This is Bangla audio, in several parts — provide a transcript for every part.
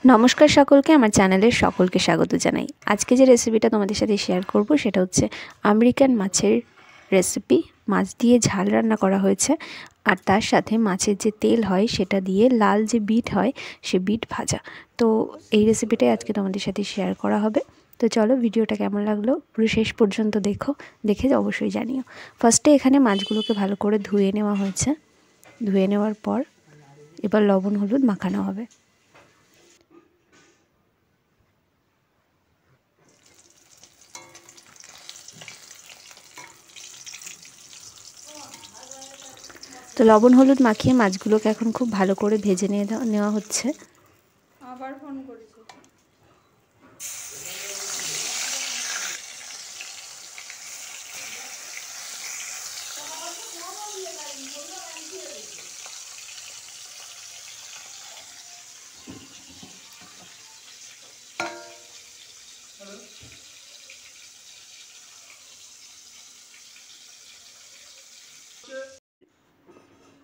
নমস্কার সকলকে, আমার চ্যানেলের সকলকে স্বাগত জানাই। আজকে যে রেসিপিটা তোমাদের সাথে শেয়ার করব সেটা হচ্ছে আমেরিকান মাছের রেসিপি। মাছ দিয়ে ঝাল রান্না করা হয়েছে, আর তার সাথে মাছের যে তেল হয় সেটা দিয়ে লাল যে বিট হয় সে বিট ভাজা। তো এই রেসিপিটাই আজকে তোমাদের সাথে শেয়ার করা হবে। তো চলো, ভিডিওটা কেমন লাগলো পুরো শেষ পর্যন্ত দেখে অবশ্যই জানিও। ফার্স্টে এখানে মাছগুলোকে ভালো করে ধুয়ে নেওয়া হয়েছে। ধুয়ে নেওয়ার পর এবার লবণ হলুদ মাখানো হবে। তো লবণ হলুদ মাখিয়ে মাছগুলোকে এখন খুব ভালো করে ভেজে নেওয়া হচ্ছে। আবার ফোন করেছি।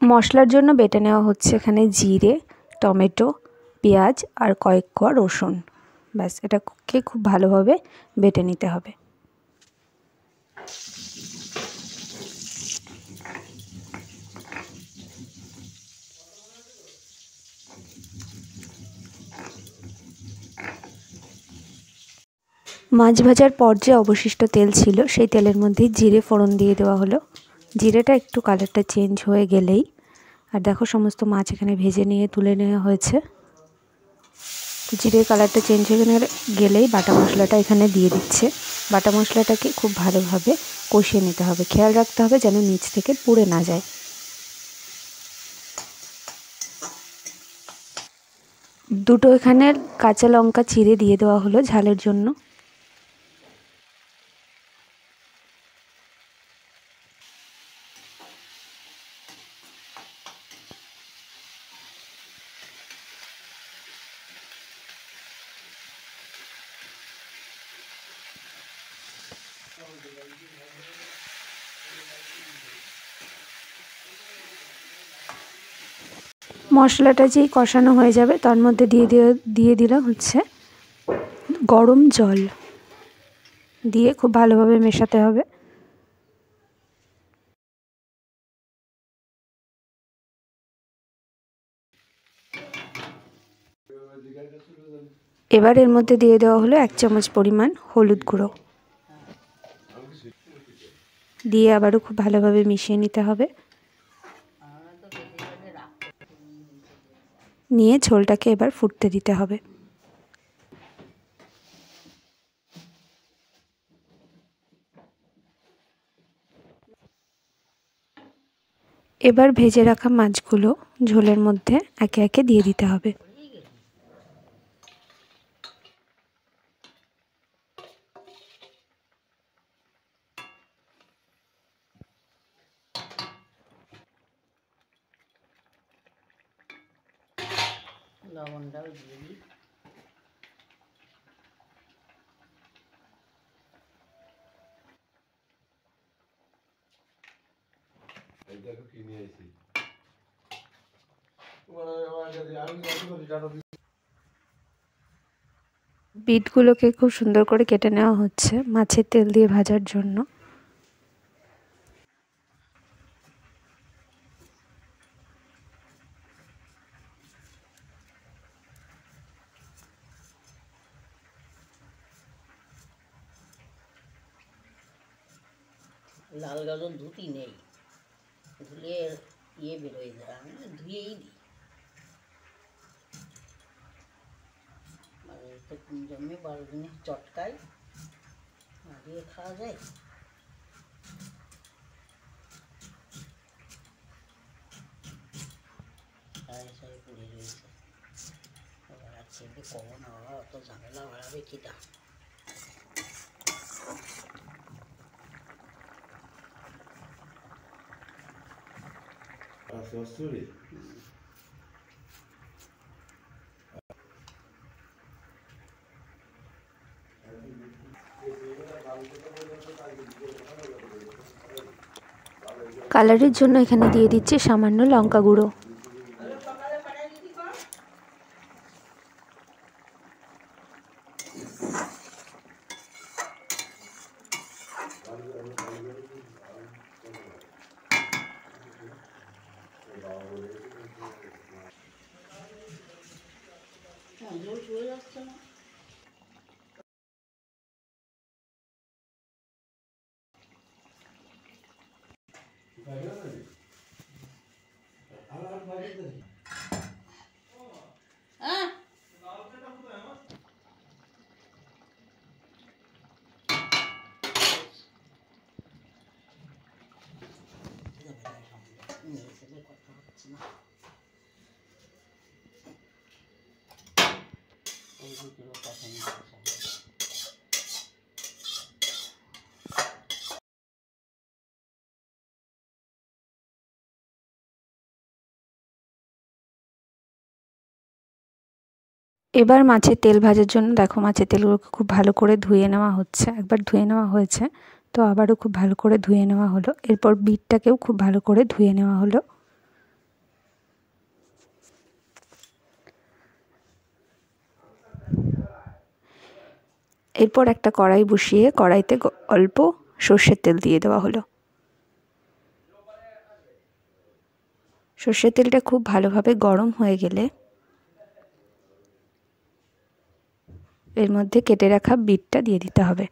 মশলার জন্য বেটে নেওয়া হচ্ছে এখানে জিরে, টমেটো, পেঁয়াজ আর কয়েক কোয়া রসুন। ব্যাস, এটাকে খুব ভালোভাবে বেটে নিতে হবে। মাছ ভাজার পর যে অবশিষ্ট তেল ছিল সেই তেলের মধ্যেই জিরে ফোড়ন দিয়ে দেওয়া হলো। জিরেটা একটু কালারটা চেঞ্জ হয়ে গেলেই, আর দেখো সমস্ত মাছ এখানে ভেজে নিয়ে তুলে নেওয়া হয়েছে। তো জিরের কালারটা চেঞ্জ হয়ে গেলেই বাটা মশলাটা এখানে দিয়ে দিচ্ছে। বাটা মশলাটাকে খুব ভালোভাবে কষিয়ে নিতে হবে। খেয়াল রাখতে হবে যেন নিচ থেকে পুড়ে না যায়। দুটো এখানে কাঁচা লঙ্কা চিড়ে দিয়ে দেওয়া হলো ঝালের জন্য। মশলাটা যেই কষানো হয়ে যাবে তার মধ্যে দিয়ে দিলাম হচ্ছে গরম জল, দিয়ে খুব ভালোভাবে মেশাতে হবে। এবার এর মধ্যে দিয়ে দেওয়া হলো 1 চামচ পরিমাণ হলুদ গুঁড়ো, দিয়ে আবারও খুব ভালোভাবে মিশিয়ে নিতে হবে। নিয়ে ঝোলটাকে এবার ফুটতে দিতে হবে। এবার ভেজে রাখা মাছগুলো ঝোলের মধ্যে একে একে দিয়ে দিতে হবে। লবণটাও দিয়ে দিই। বিটগুলোকে খুব সুন্দর করে কেটে নেওয়া হচ্ছে মাছের তেল দিয়ে ভাজার জন্য। লাল গাজর ধুতি নেই, ধুলে বেরোয় যায়, আমি ধুয়েই দিই। মানে তো জন্মে 12 দিনের চটকায় না দিয়ে খাওয়া যায়। সাড়ে সাড়ে পড়ে রয়েছে। এবার আর ছেলে কম না, অত ঝামেলা বাড়াবে কিটা। কালারের জন্য এখানে দিয়ে দিচ্ছি সামান্য লঙ্কা গুঁড়ো। ঝোল শুয়ে যাচ্ছে না। কথা হচ্ছে না। এবার মাছের তেল ভাজার জন্য দেখো মাছের তেলগুলোকে খুব ভালো করে ধুয়ে নেওয়া হচ্ছে। একবার ধুয়ে নেওয়া হয়েছে, তো আবারও খুব ভালো করে ধুয়ে নেওয়া হলো। এরপর বিটটাকেও খুব ভালো করে ধুয়ে নেওয়া হলো। এরপর একটা কড়াই বসিয়ে কড়াইতে অল্প সর্ষের তেল দিয়ে দেওয়া হলো। সর্ষের তেলটা খুব ভালোভাবে গরম হয়ে গেলে এর মধ্যে কেটে রাখা বিটটা দিয়ে দিতে হবে।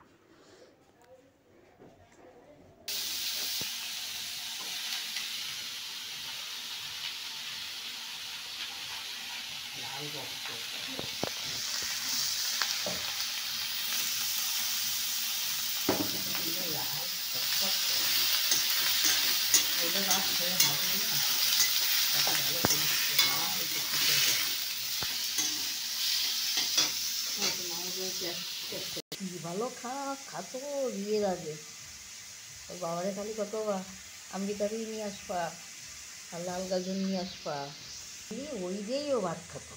ভালো খাতো বিয়ের আগে ওর বাবারে খালি কত আমেরিকারই নিয়ে আসবা আর লাল গাজন নিয়ে আসবা, ওই দিয়েই ও ভাত খাতো।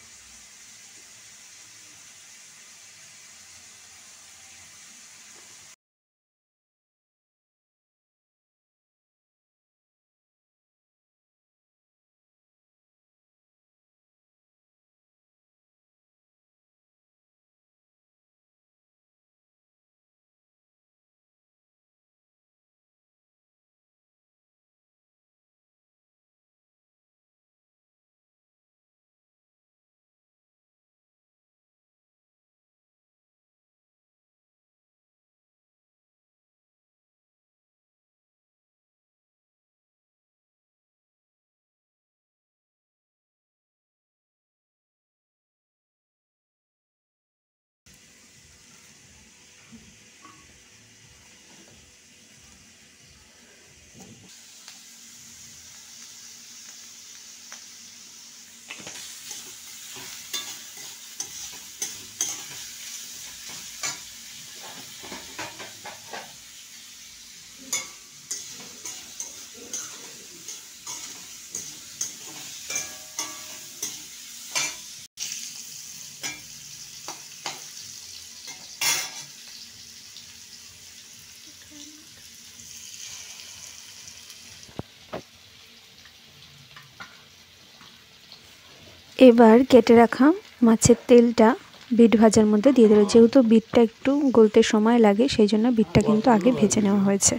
এবার কেটে রাখা মাছের তেলটা বিট ভাজার মধ্যে দিয়ে দেবো। যেহেতু বিটটা একটু গলতে সময় লাগে, সেই জন্য বিটটা কিন্তু আগে ভেজে নেওয়া হয়েছে।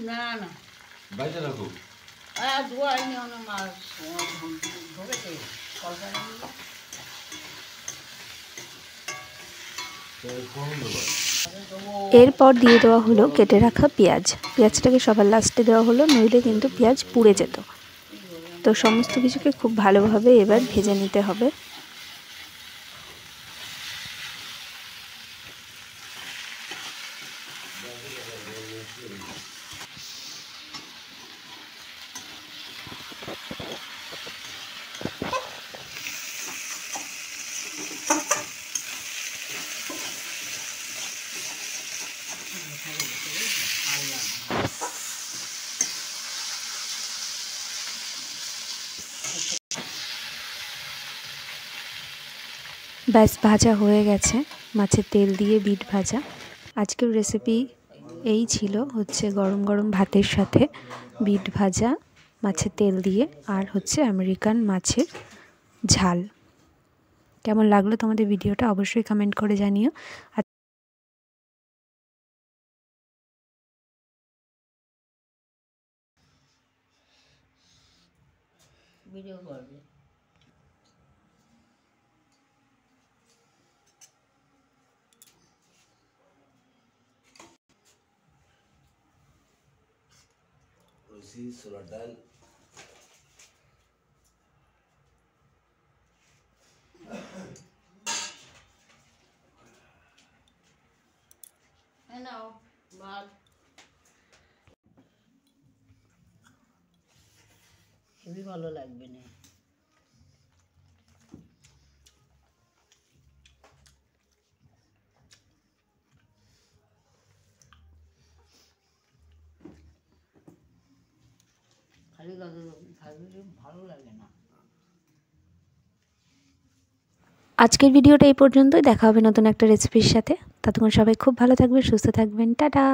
না না বাইরে রাখো, ধোয়াইনি অনেক মাছ ধরেছে এরপর দিয়ে দেওয়া হলো কেটে রাখা পেঁয়াজ। পেঁয়াজটাকে সবার লাস্টে দেওয়া হলো, নইলে কিন্তু পেঁয়াজ পুড়ে যেত। তো সমস্ত কিছুকে খুব ভালোভাবে এবার ভেজে নিতে হবে। ব্যাস ভাজা হয়ে গেছে মাছের তেল দিয়ে বিট ভাজা। আজকের রেসিপি এই ছিল, হচ্ছে গরম গরম ভাতের সাথে বিট ভাজা মাছের তেল দিয়ে, আর হচ্ছে আমেরিকান মাছের ঝাল। কেমন লাগলো তোমাদের ভিডিওটা অবশ্যই কমেন্ট করে জানিও। আর ভিডিও করবে। দিছি ছোলার ডাল, নাও ভাত। খুবই ভালো লাগবে না। খালি ভালো লাগে না। আজকের ভিডিওটা এই পর্যন্তই। দেখা হবে নতুন একটা রেসিপির সাথে। ততক্ষণ সবাই খুব ভালো থাকবেন, সুস্থ থাকবেন। টাটা।